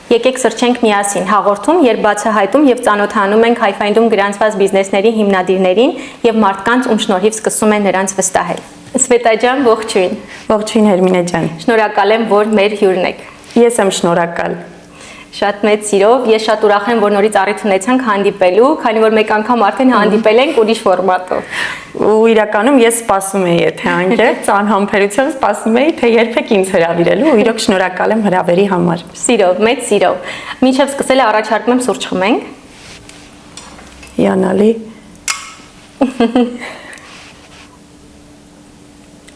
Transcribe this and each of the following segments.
Եկեք սրճենք միասին հաղորդում, երբ բացահայտում եւ ծանոթանում ենք Hi-Find-ում գրանցված բիզնեսների հիմնադիրներին եւ մարդկանց, ում շնորհիվ սկսում են նրանց վստահել։ Սվետա ջան, ողջույն։ Ողջույն Հերմինե ջան։ Շնորհակալ եմ, որ մեր հյուրն եք։ Ես եմ շնորհակալ։ Շատ մեծ սիրով, ես շատ ուրախ եմ, որ նորից առիթ ունեցանք հանդիպելու, քանի որ մեկ անգամ արդեն հանդիպել ենք ուրիշ ֆորմատով։ Ու իրականում ես սպասում եի, եթե անկեղծ անհամբերությամբ սպասում էի, թե երբեք ինձ հրավիրելու, ու իրոք շնորհակալ եմ հրավերի համար։ Սիրով, մեծ սիրով։ Մինչև սկսել առաջարկում եմ սուրճ խմենք։ Հիանալի։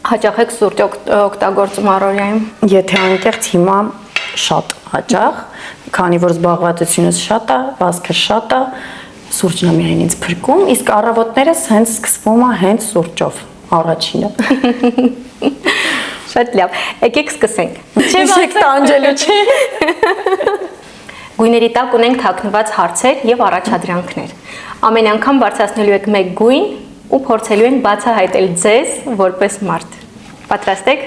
Հաճախ եք սուրճ օգտագործում առօրյայում։ Եթե անկեղծ հիմա շատ հաճախ, քանի որ զբաղվածությունս շատ է, վազքը շատ է, սուրճն է միայն ինձ փրկում, իսկ առավոտներս հենց սկսվում է հենց սուրճով, առաջինը։ Շատ լավ, եկեք սկսենք։ Չեք տանջելու, չէ։ Գույների տակ ունենք թաքնված հարցեր եւ առաջադրանքներ։ Ամեն անգամ բարձրացնելու եք մեկ գույն ու փորձելու ենք բացահայտել ձեզ որպես մարդ։ Պատրաստ եք։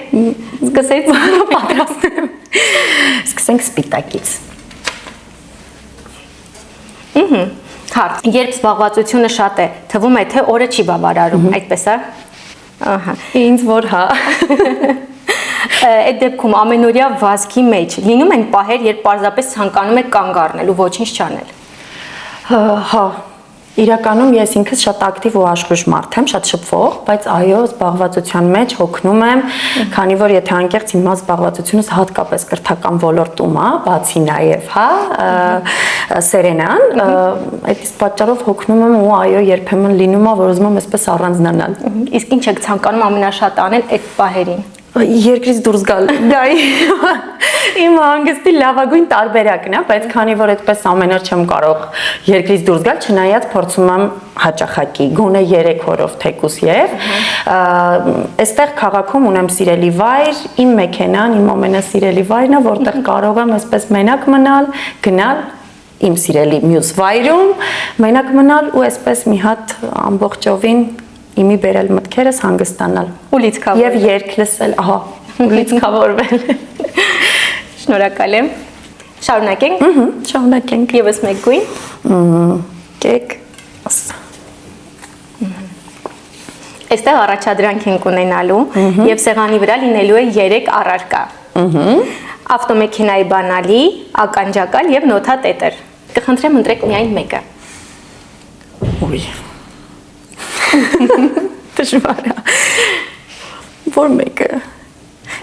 Սկսեք։ Պատրաստ եմ։ Սկսենք սպիտակից։ Հարց. Երբ զբաղվածությունը շատ է, թվում է, թե օրը չի բավարարում, այդպես է։ Ահա։ Ինձ որ հա։ Այդ դեպքում ամենօրյա վազքի մեջ լինում են պահեր, երբ պարզապես ցանկանում եք կանգ առնել ու ոչինչ չանել։ Հա, իրականում ես ինքս շատ ակտիվ ու աշխույժ մարդ եմ, շատ շփվող, բայց այո, զբաղվածության մեջ հոգնում եմ, քանի որ եթե անկեղծ հիմա զբաղվածությունս հատկապես կրթական ոլորտում է, բացի նաև, հա, սերենան, այդ իսկ պատճառով հոգնում եմ ու այո, երբեմն լինում է, որ ուզում եմ այսպես առանձնանալ։ Իսկ ինչ եք ցանկանում ամենաշատ անել այդ պահերին։ Երկրից դուրս գալ, դա իմ հանգստի լավագույն տարբերակն է, բայց քանի որ այդպես ամեն օր չեմ կարող երկրից դուրս գալ, չնայած փորձում եմ հաճախակի, գոնե 3 օրով թեկուս եւ այստեղ քաղաքում ունեմ սիրելի վայր, իմ մեքենան, իմ ամենասիրելի վայրն է, որտեղ կարող եմ այսպես մենակ մնալ, գնալ իմ սիրելի մյուս վայրում, մենակ մնալ ու այսպես մի հատ ամբողջովին իմի բերել մտքերս հանգստանալ ու լիցքավորվել եւ երգ լսել, ահա, ու լիցքավորվել։ Շնորհակալ եմ։ Շարունակենք։ Շարունակենք։ Եվս մեկ գույն։ Կեք։ Այստեղ առաջադրանք ենք ունենալու եւ սեղանի վրա լինելու է 3 առարկա։ Ավտոմեքենայի բանալի, ականջակալ եւ նոթատետր։ Կխնդրեմ ընտրեք միայն մեկը։ Ուй։ Դժվար է։ Որ մեկը։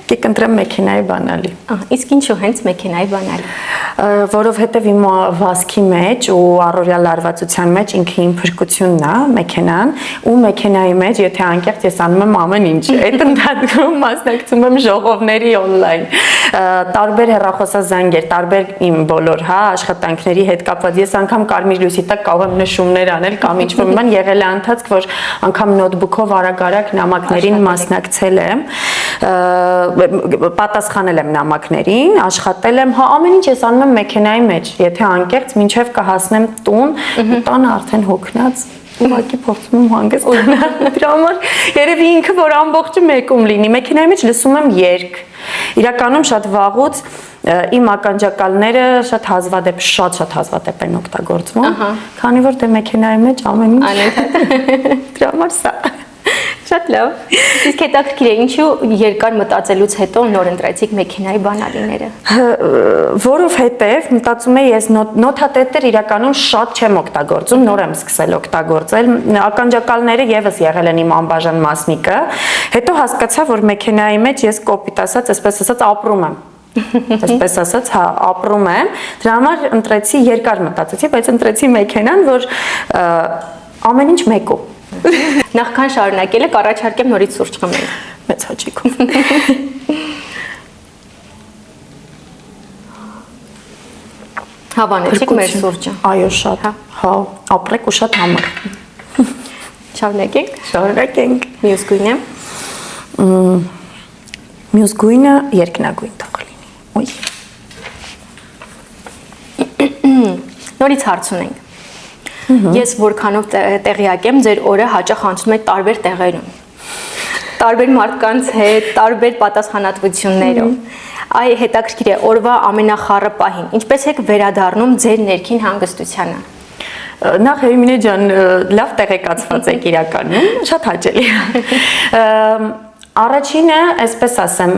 Կեք ընտրեմ մեքենայի բանալի։ Իսկ ինչու հենց մեքենայի բանալի։ Որովհետև իմ վազքի մեջ ու առօրյա լարվածության մեջ ինքը իմ փրկությունն է, մեքենան, ու մեքենայի մեջ, եթե անկեղծ ես անում եմ ամեն ինչ, այդ ընթացքում մասնակցում եմ ժողովների on-line, տարբեր հեռախոսազանգեր, տարբեր իմ բոլոր, հա, աշխատանքների հետ կապված, ես անգամ կարմիր լույսի տակ կարող եմ նշումներ անել կամ ինչ-որ բան, եղել է ընթացք, որ անգամ նոթբուքով արագ-արագ նամակներին մասնակցել եմ, պատասխանել եմ նամակներին, աշխատել եմ, հա, ամեն ինչ ես անում եմ մեքենայի մեջ, եթե անկեղծ մինչև կհասնեմ տուն, տանը արդեն հոգնած, ուղղակի փորձում եմ հանգստանալ, դրա համար երևի ինքը որ ամբողջը մեկում լինի, մեքենայի մեջ լսում եմ երգ, իրականում շատ վաղուց իմ ականջակալները շատ հազվադեպ են օգտագործվում, քանի որ դե մեքենայի մեջ ամեն ինչ, դրա համար սա։ Շատ լավ։ Իսկ հետաքրքիր է, ինչու երկար մտածելուց հետո նոր ընտրեցիք մեքենայի բանալիները։ Որովհետև մտածում եմ ես նոթատետեր իրականում շատ չեմ օգտագործում, նոր եմ սկսել օգտագործել։ Ականջակալները եւս եղել են իմ անբաժան մասնիկը։ Հետո հասկացա, որ մեքենայի մեջ ես կոպիտ ասած, այսպես ասած ապրում եմ։ Այսպես ասած, հա, ապրում եմ։ Դրա համար ընտրեցի, երկար մտածեցի, բայց ընտրեցի մեքենան, որ ամեն ինչ մեկում։ Նախքան շարունակելը կառաջարկեմ նորից սուրճ խմենք։ Մեծ հաճիկով։ Հավանեցիք մեր սուրճը։ Այո, շատ։ Հա, ապրեք ու շատ համր։ Շարունակենք։ Շարունակենք։ Մյուս գույնը։ Մյուս գույնը երկնագույն թող լինի։ Ոյ։ Նորից հարց ունենք։ Ես որքանով տեղյակ եմ, ձեր օրը հաճախ անցնում է տարբեր տեղերում։ Տարբեր մարդկանց հետ, տարբեր պատասխանատվություններով։ Այ հետաքրքիր է, օրվա ամենախառը պահին ինչպես եք վերադառնում ձեր ներքին հանգստությանը։ Նախ Հերմինե ջան, լավ տեղեկացված եք իրականում, շատ հաճելի է։ Առաջինը, այսպես ասեմ,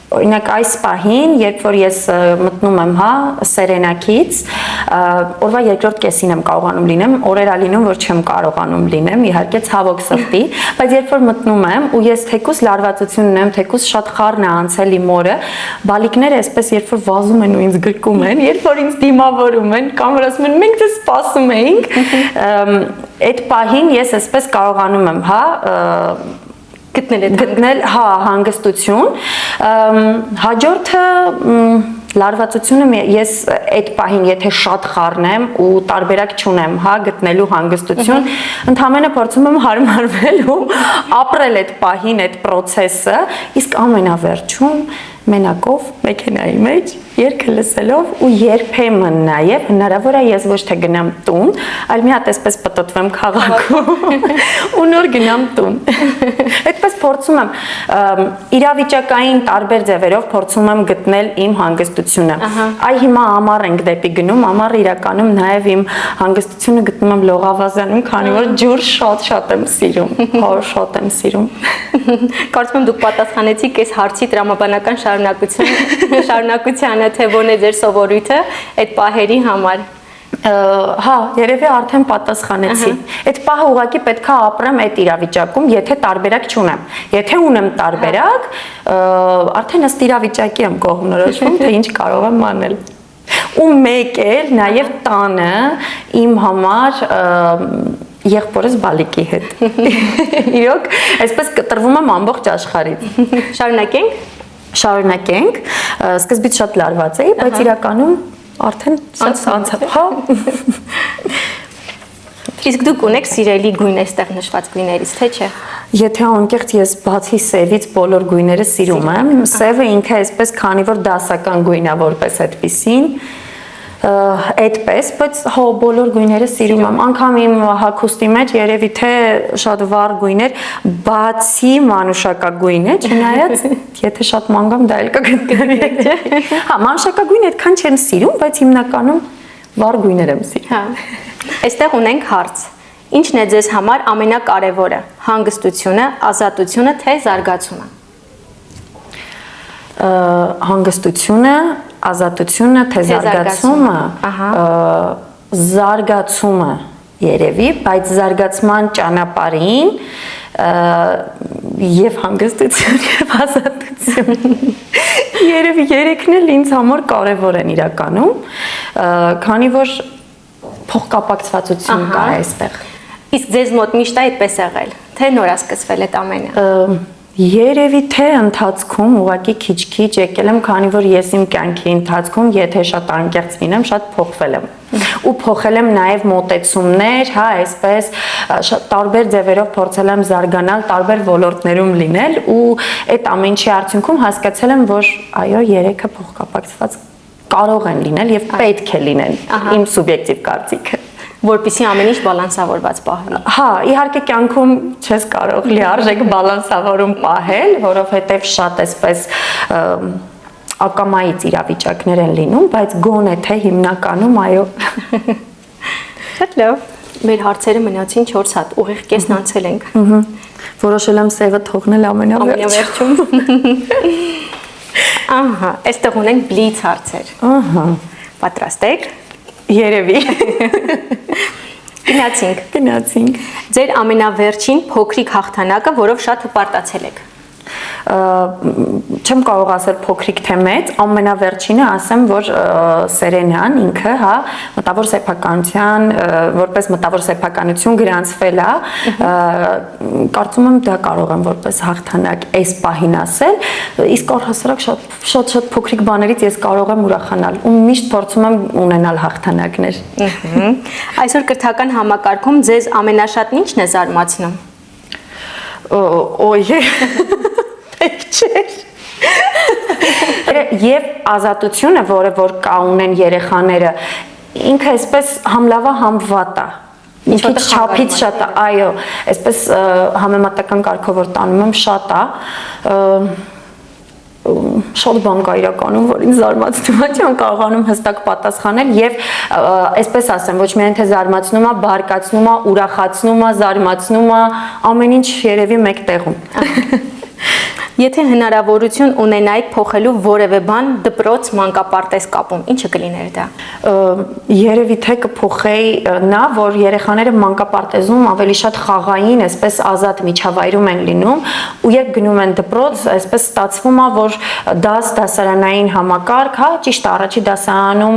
օրինակ այս պահին, երբ որ ես մտնում եմ, հա, սերենակից, օրվա երկրորդ կեսին եմ կարողանում լինեմ, օրեր ա լինում, որ չեմ կարողանում լինեմ, իհարկե ցավոք սրտի, բայց երբ որ մտնում եմ ու ես թեկուս լարվածություն ունեմ, թեկուս շատ խառն է անցել իմ օրը, բալիկները այսպես երբ որ վազում են ու ինձ գրկում են, երբ որ ինձ դիմավորում են, կամ որ ասում են մենք դες սպասում էինք, այդ պահին ես այսպես կարողանում եմ, հա, գտնել հա հանգստություն, հաջորդը լարվածությունը ես այդ պահին եթե շատ խառնեմ ու տարբերակ չունեմ, հա, գտնելու հանգստություն, ընդհանրապես փորձում եմ հարմարվել ու ապրել այդ պահին, այդ process-ը, իսկ ամենավերջում մենակով մեքենայի մեջ երգը լսելով ու երբեմն նաև հնարավոր է ես ոչ թե գնամ տուն, այլ մի հատ այսպես պտտվեմ քաղաքում ու նոր գնամ տուն։ Այդպես փորձում եմ իրավիճակային տարբեր ձևերով փորձում եմ գտնել իմ հանգստությունը։ Այ հիմա ամառ ենք դեպի գնում, ամառը իրականում նաև իմ հանգստությունը գտնում եմ Լողավազանում, քանի որ ջուր շատ եմ սիրում, շատ եմ սիրում։ Կարծում եմ դուք պատասխանեցիք այս հարցի տրամաբանական շարունակությանը, թե ո՞րն է ձեր սովորույթը այդ պահերի համար։ Հա, երևի արդեն պատասխանեցի։ Այդ պահը ուղղակի պետք է ապրեմ այդ իրավիճակում, եթե տարբերակ չունեմ։ Եթե ունեմ տարբերակ, արդեն ըստ իրավիճակի եմ կողմնորոշվում, թե ինչ կարող եմ անել։ Ու մեկ էլ նաև տանը իմ համար եղբորս բալիկի հետ։ Իրոք, այսպես կտրվում եմ ամբողջ աշխարհից։ Շարունակենք, սկզբից շատ լարված էի, բայց իրականում արդեն անցավ, հա։ Իսկ դուք ունեք սիրելի գույն այստեղ նշված գույներից, թե չէ։ Եթե անկեղծ ես բացի սևից բոլոր գույները սիրում եմ, սևը ինքը այսպես քանի որ դասական գույն է որպես այդպիսին, այդպես, բայց հո բոլոր գույները սիրում եմ, անգամ իմ հագուստի մեջ երևի թե շատ վառ գույներ, բացի մանուշակագույնը, չնայած եթե շատ մանգամ դա էլ կգտնվի։ Հա, մանուշակագույնը այդքան չեմ սիրում, բայց հիմնականում վառ գույներ եմ սիրում։ Հա։ Այստեղ ունենք հարց. Ինչն է ձեզ համար ամենակարևորը՝ հանգստությունը, ազատությունը, թե զարգացումը։ Հանգստությունը, ազատությունը, թե զարգացումը, զարգացումը երևի, բայց զարգացման ճանապարհին եւ հանգստություն եւ ազատություն երևի երեքն էլ ինձ համար կարևոր են իրականում, քանի որ փոխկապակցվածություն կա այստեղ։ Իսկ ձեզ մոտ միշտ այդպես եղել, թե նոր սկսվել այդ ամենը։ Երևի թե ընթացքում ուղղակի քիչ-քիչ եկել եմ, քանի որ ես իմ կյանքի ընթացքում, եթե շատ անկեղծ լինեմ, շատ փոխվել եմ։ Ու փոխել եմ նաև մոտեցումներ, հա, այսպես շատ տարբեր ձևերով փորձել եմ զարգանալ, տարբեր ոլորտներում լինել ու այդ ամեն ինչի արդյունքում հասկացել եմ, որ այո, երեքը փոխկապակցված կարող են լինել եւ պետք է լինեն, իմ սուբյեկտիվ կարծիքը, որպեսզի ամեն ինչ բալանսավորված պահվի։ Հա, իհարկե կյանքում չես կարող լիարժեք բալանսավորում պահել, որովհետեւ շատ էսպես ակամայից իրավիճակներ են լինում, բայց գոնե թե հիմնականում այո։ Շատ լավ։ Մեր հարցերը մնացին 4 հատ, ուղիղ կեսն անցել ենք։ Որոշել եմ սևը թողնել ամենավերջում։ Ահա, այստեղ ունենք բլից հարցեր։ Ահա։ Պատրաստ եք։ Երևի։ Գնացինք։ Ձեր ամենավերջին փոքրիկ հաղթանակը, որով շատ հպարտացել եք։ Չեմ կարող ասել փոքրիկ թե մեծ, ամենավերջինը ասեմ, որ Սերենան ինքը, հա, մտավոր սեփականության, որպես մտավոր սեփականություն գրանցվել է, կարծում եմ դա կարող եմ որպես հաղթանակ այս պահին ասել, իսկ առհասարակ շատ փոքրիկ բաներից ես կարող եմ ուրախանալ ու միշտ փորձում եմ ունենալ հաղթանակներ։ Այսօր կրթական համակարգում ձեզ ամենաշատն ինչն է զարմացնում։ Օյ, չէր։ Եվ ազատությունը, որը որ կա ունեն երեխաները, ինքը այսպես համ լավ է, համ վատ է։ Ինչ չափից շատ է, այո, այսպես համեմատական կարգով որ տանում եմ շատ է, Շատ բան կա իրականում, որ ինձ զարմացնում է, չեմ կարողանում հստակ պատասխանել եւ այսպես ասեմ, ոչ միայն թե զարմացնում է, բարկացնում է, ուրախացնում է, զարմացնում է, ամեն ինչ երևի մեկ տեղում։ Եթե հնարավորություն ունենայիք փոխելու որևէ բան դպրոց մանկապարտեզ կապում, ինչը կլիներ դա։ Երևի թե կփոխեի նա, որ երեխաները մանկապարտեզում ավելի շատ խաղային, այսպես ազատ միջավայրում են լինում, ու երբ գնում են դպրոց, այսպես ստացվում է, որ դասարանային համակարգ, հա, ճիշտ է, առաջի դասարանում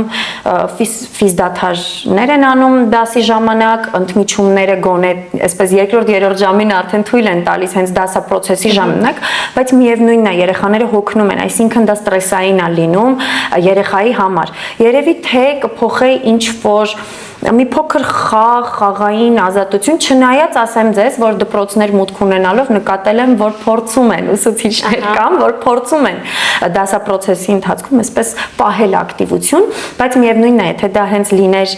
ֆիզդադարներ են անում դասի ժամանակ, ընդմիջումները գոնե, այսպես երկրորդ, երրորդ ժամին արդեն թույլ են տալիս հենց դասապրոցեսի ժամանակ, բայց միևնույնն է, երեխաները հոգնում են, այսինքն դա ստրեսային է լինում երեխայի համար։ Երևի թե կփոխեի ինչ որ մի փոքր խաղային ազատություն, չնայած ասեմ ձեզ, որ դպրոցներ մուտք ունենալով նկատել եմ, որ փորձում են ուսուցիչներ կամ որ փորձում են դասապրոցեսի ընթացքում այսպես պահել ակտիվություն, բայց միևնույնն է, եթե դա հենց լիներ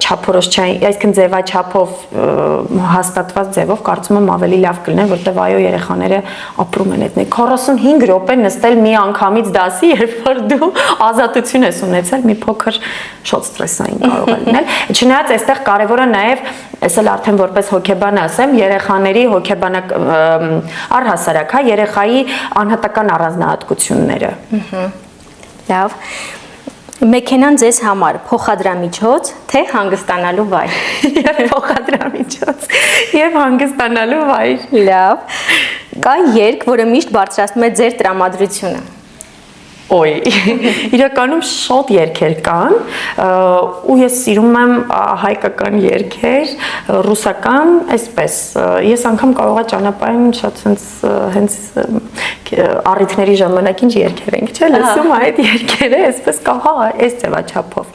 չափորոշչային, այսինքն ձևաչափով հաստատված ձևով, կարծում եմ ավելի լավ կլիներ, որտեղ այո երեխաները ապրում են այդ 45 րոպե նստել մի անգամից դասի, երբ որ դու ազատություն ես ունեցել, մի փոքր շատ ստրեսային կարող է լինել։ Չնայած այստեղ կարևորը նաև, ես էլ արդեն որպես հոգեբան ասեմ, երեխաների հոգեբանակ առհասարակ, հա, երեխայի անհատական առանձնահատկությունները։ Լավ։ Մեքենան ձեզ համար փոխադրամիջոց, թե հանգստանալու վայր։ Եվ փոխադրամիջոց, եւ հանգստանալու վայր։ Լավ։ Կա երգ, որը միշտ բարձրացնում է ձեր տրամադրությունը։ Ոյ, իրականում շատ երգեր կան, ու ես սիրում եմ հայկական երգեր, ռուսական, այսպես, ես անգամ կարող եմ ճանապարհին շատ հենց առիթների ժամանակ ինչ երգեր ենք, չէ՞, լսում այդ երգերը, այսպես կա, այս ձևաչափով։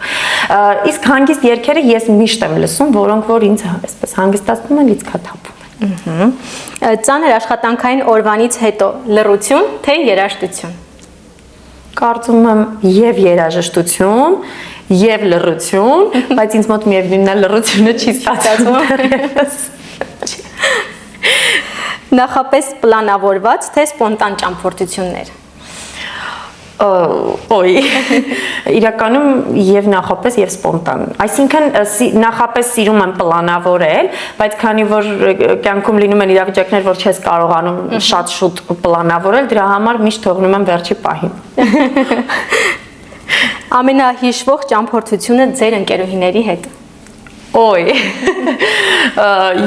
Իսկ հանգիստ երգերը ես միշտ եմ լսում, որոնք որ ինձ այսպես հանգստացնում են, լիցքաթափում են։ Ծանր աշխատանքային օրվանից հետո լռություն, թե երաժշտություն։ Կարծում եմ եւ երաժշտություն, եւ լռություն, բայց ինձ մոտ միևնույնն է լռությունը չի ստացվում։ Նախապես պլանավորված, թե սպոնտան ճամփորդություններ։ Ոյ, իրականում եւ նախապես եւ սպոնտան։ Այսինքն նախապես սիրում եմ պլանավորել, բայց քանի որ կյանքում լինում են իրավիճակներ, որ չես կարողանում շատ շուտ պլանավորել, դրա համար միշտ թողնում եմ վերջի պահին։ Ամենահիշվող ճամփորդությունը ձեր ընկերուհիների հետ։ Ոյ,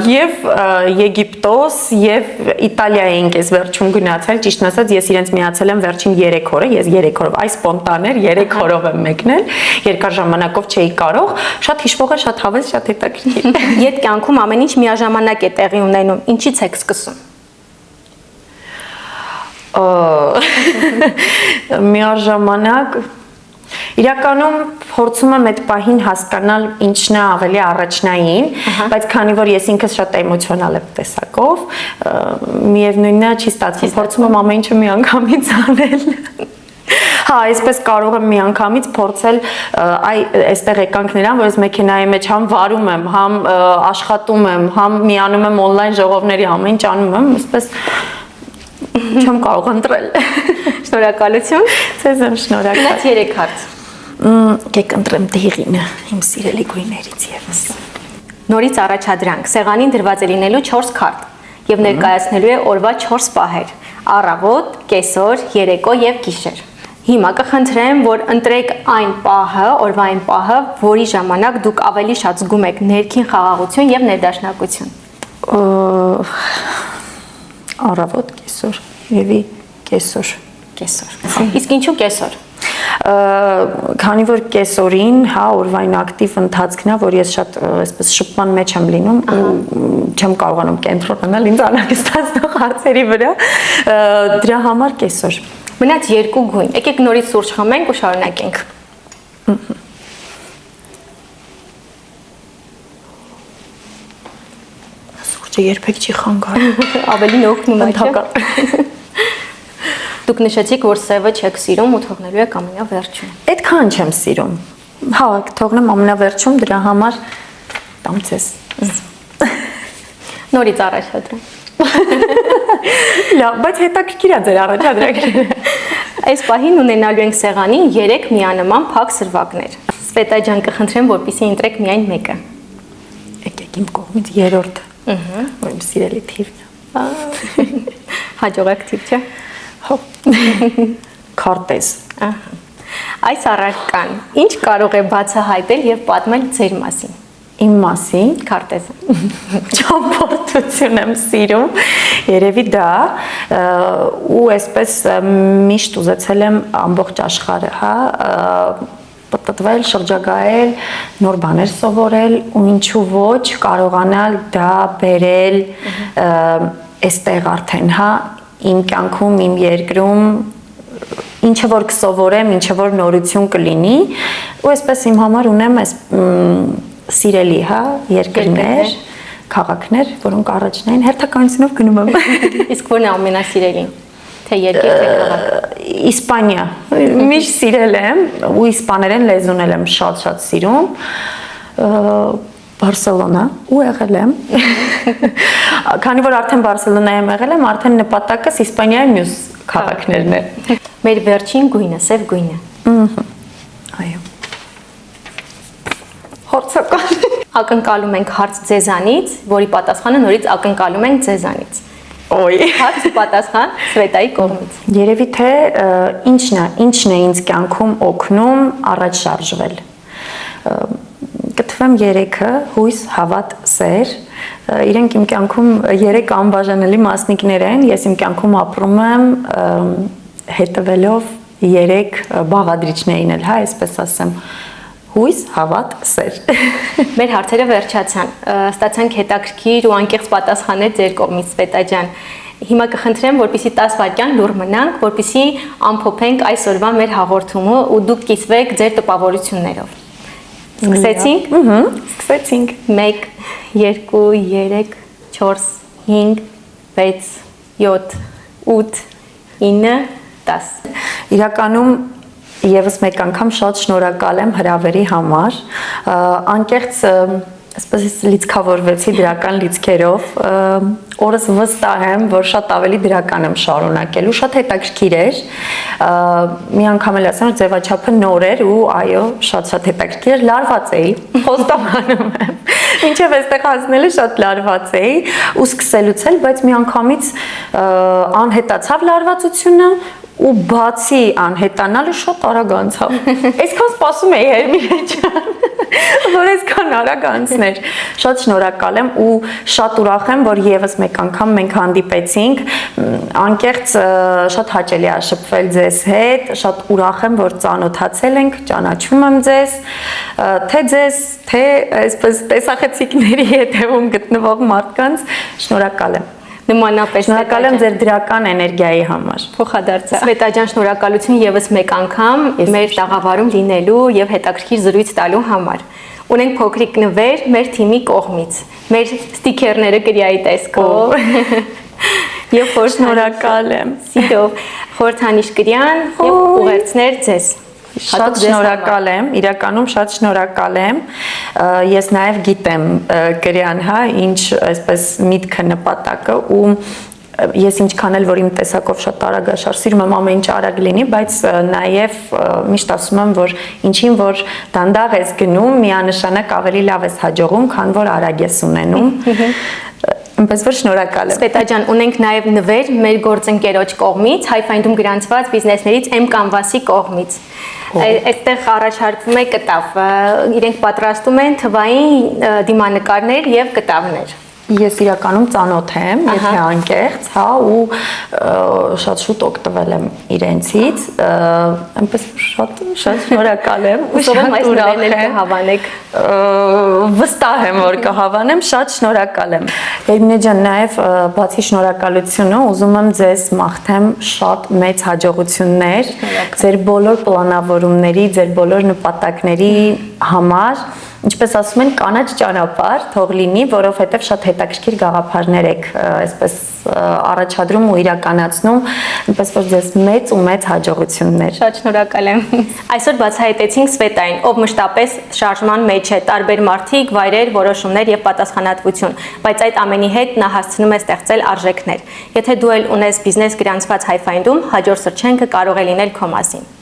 եւ Եգիպտոս եւ Իտալիա ենք ես վերջում գնացել, ճիշտն ասած ես իրենց միացել եմ վերջին 3 օրը, ես 3 օրով, այս սպոնտան էր, 3 օրով եմ մեկնել, երկար ժամանակով չէի կարող, շատ հիշվող է, շատ հավես, շատ հետաքրքիր։ Երբ կյանքում ամեն ինչ միաժամանակ է տեղի ունենում, ինչից եք սկսում։ Միաժամանակ իրականում փորձում եմ այդ պահին հասկանալ ինչն է ավելի առաջնային, բայց քանի որ ես ինքս շատ էմոցիոնալ եմ տեսակով, միևնույնն է չի ստացվում, փորձում եմ ամեն ինչը միանգամից անել։ Հա, այսպես կարող եմ միանգամից փորձել այստեղ եկանք նրան, որ ես մեքենայի մեջ համ վարում եմ, համ աշխատում եմ, համ միանում եմ on-line ժողովների, ամեն ինչ անում եմ, այսպես չեմ կարող ընտրել։ Շնորհակալություն։ Ձեզ եմ շնորհակալ։ Մնաց 3 հարց։ Եկեք ընտրեմ դեղինը, իմ սիրելի գույներից եւս։ Նորից առաջադրանք, սեղանին դրված է լինելու 4 քարտ եւ ներկայացնելու է օրվա 4 պահեր՝ առավոտ, կեսօր, երեկո եւ գիշեր։ Հիմա կխնդրեմ, որ ընտրեք այն պահը, օրվա այն պահը, որի ժամանակ դուք ավելի շատ զգում եք ներքին խաղաղություն եւ ներդաշնակություն։ Առավոտ, կեսօր, երևի կեսօր։ Կեսօր։ Իսկ ինչու կեսօր։ Քանի որ կեսօրին, հա, օրվային ակտիվ ընթացքն է, որ ես շատ այսպես շփման մեջ եմ լինում ու չեմ կարողանում կենտրոնանալ ինձ անհանգստացնող հարցերի վրա, դրա համար կեսօր։ Մնաց 2 գույն։ Եկեք նորից սուրճ խմենք ու շարունակենք։ Սուրճը երբեք չի խանգարում։ Ավելին օգնում է, չէ՞։ Դուք նշեցիք, որ սևը չեք սիրում ու թողնելու եք ամենավերջում։ Այդքան չեմ սիրում։ Հա, թողնեմ ամենավերջում, դրա համար տամ ձեզ։ Նորից առաջադրեմ։ Լավ, բայց հետաքրքիր է ձեր առաջադրանքները։ Այս պահին ունենալու ենք սեղանին 3 միանման փակ սրվակներ։ Սվետա ջան, կխնդրեմ, որպեսզի ընտրեք միայն մեկը։ Եկեք իմ կողմից երրորդը։ Որ իմ սիրելի թիվն է։ Հաջողակ թիվ չէ։ Հո։ Քարտեզ։ Այս առարկան ինչ կարող է բացահայտել եւ պատմել ձեր մասին։ Իմ մասին Քարտեզը։ ճամփորդություն եմ սիրում, երևի դա ու այսպես միշտ ուզեցել եմ ամբողջ աշխարհը, հա, պատտվել, շրջագայել, նոր բաներ սովորել ու ինչու ոչ կարողանալ դա բերել այստեղ արդեն, հա, իմ կյանքում, իմ երկրում ինչը որ կսովորեմ, ինչը որ նորություն կլինի ու այսպես իմ համար ունեմ այս սիրելի, հա, երկրներ, քաղաքներ, որոնք առաջնային հերթականությունով գնում եմ։ Իսկ որն է ամենասիրելին։ Թե երկիր, թե քաղաք։ Իսպանիա։ Միշտ սիրել եմ ու իսպաներեն լեզուն եմ շատ սիրում։ Բարսելոնա ու եղել եմ։ Քանի որ արդեն Բարսելոնայում եղել եմ, արդեն նպատակս Իսպանիայի մյուս քաղաքներն է։ Մեր վերջին գույնը, սև գույնը։ Այո։ Հորցական։ Ակնկալում ենք հարց ձեզանից, որի պատասխանը նորից ակնկալում ենք ձեզանից։ Ոյ։ Հարց պատասխան Սվետայի կողմից։ Երևի թե ինչն է ինձ կյանքում օգնում առաջ շարժվել։ Կտվեմ 3-ը՝ հույս, հավատ, սեր։ Իրենք իմ կյանքում 3 անբաժանելի մասնիկներ են։ Ես իմ կյանքում ապրում եմ հետևելով 3 բաղադրիչներին էլ, հա, այսպես ասեմ։ Հույս, հավատ, սեր։ Մեր հարցերը վերջացան։ Ստացանք հետաքրքիր ու անկեղծ պատասխաններ ձեր կողմից, Սվետա ջան։ Հիմա կխնդրեմ, որպեսզի 10 վայրկյան լուռ մնանք, որպեսզի ամփոփենք այսօրվա մեր հաղորդումը ու դուք կիսվեք ձեր տպավորություններով։ Սկսեցինք։ Սկսեցինք։ 1, 2, 3, 4, 5, 6, 7, 8, 9, 10։ Իրականում Եվս մեկ անգամ շատ շնորհակալ եմ հրավերի համար, անկեղծ այսպես լիցքավորվեցի դրական լիցքերով, օրս վստահ եմ, որ շատ ավելի դրական եմ շարունակելու, շատ հետաքրքիր էր, մի անգամ էլ ասեմ, որ ձևաչափը նոր էր ու այո, շատ հետաքրքիր էր, լարված էի, խոստովանում եմ, մինչև այստեղ հասնելը շատ լարված էի ու սկսելուց էլ, բայց մի անգամից անհետացավ լարվածությունը ու բացի անհետանալը շատ արագ անցավ։ Այսքան սպասում էի Հերմինե ջան, որ այսքան արագ անցներ։ Շատ շնորհակալ եմ ու շատ ուրախ եմ, որ եւս մեկ անգամ մենք հանդիպեցինք։ Անկեղծ շատ հաճելի է շփվել ձեզ հետ, շատ ուրախ եմ, որ ծանոթացել ենք, ճանաչում եմ ձեզ, թե այսպես տեսախցիկների հետևում գտնվող մարդկանց շնորհակալ եմ։ Նմանապես շնորհակալ եմ ձեր դրական էներգիայի համար։ Փոխադարձ։ Սվետա ջան, շնորհակալություն եւս մեկ անգամ մեր տաղավարում լինելու եւ հետաքրքիր զրույց տալու համար։ Ունենք փոքրիկ նվեր մեր թիմի կողմից։ Մեր ստիքերները գրիայի տեսքով։ Եվ շնորհակալ եմ։ Սիրով խորհրդանիշ գրյան եւ ուղերձներ ձեզ։ Շատ շնորհակալ եմ, իրականում շատ շնորհակալ եմ։ Ես նաև գիտեմ գրյան, հա, ինչ այսպես միտքը նպատակը ու ես ինչքան էլ որ իմ տեսակով շատ արագաշար սիրում եմ ամեն ինչ արագ լինի, բայց նաև միշտ ասում եմ, որ ինչին որ դանդաղ ես գնում, միանշանակ ավելի լավ ես հաջողում, քան որ արագ ես ունենում։ Այնպես որ շնորհակալ եմ։ Սվետա ջան, ունենք նաև նվեր մեր գործընկերոջ կողմից, Hi-Find-ում գրանցված բիզնեսներից M Canvas-ի կողմից։ Այստեղ առաջարկվում է կտավ։ Իրենք պատրաստում են թվային դիմանկարներ եւ կտավներ։ Ես իրականում ծանոթ եմ, եթե անկեղծ, հա, ու շատ շուտ օգտվել եմ իրենցից, այնպես շատ շնորհակալ եմ ու շատ ուրախ եմ հավանեք։ Վստահ եմ, որ կհավանեմ, շատ շնորհակալ եմ։ Հերմինե ջան, նաև բացի շնորհակալությունը, ուզում եմ ձեզ մաղթեմ շատ մեծ հաջողություններ ձեր բոլոր պլանավորումների, ձեր բոլոր նպատակների համար։ ինչպես ասում են, կանաչ ճանապարհ թող լինի, որովհետև շատ հետաքրքիր գաղափարներ եք այսպես առաջադրում ու իրականացնում, այնպես որ ձեզ մեծ ու մեծ հաջողություններ։ Շատ շնորհակալ եմ։ Այսօր բացահայտեցինք Սվետային, ով մշտապես շարժման մեջ է, տարբեր մարդիկ, վայրեր, որոշումներ եւ պատասխանատվություն, բայց այդ ամենի հետ նա հասցնում է ստեղծել արժեքներ։ Եթե դու էլ ունես բիզնես գրանցված Highfind-ում, հաջորդ սրճենքը կարող է լինել քո մասին։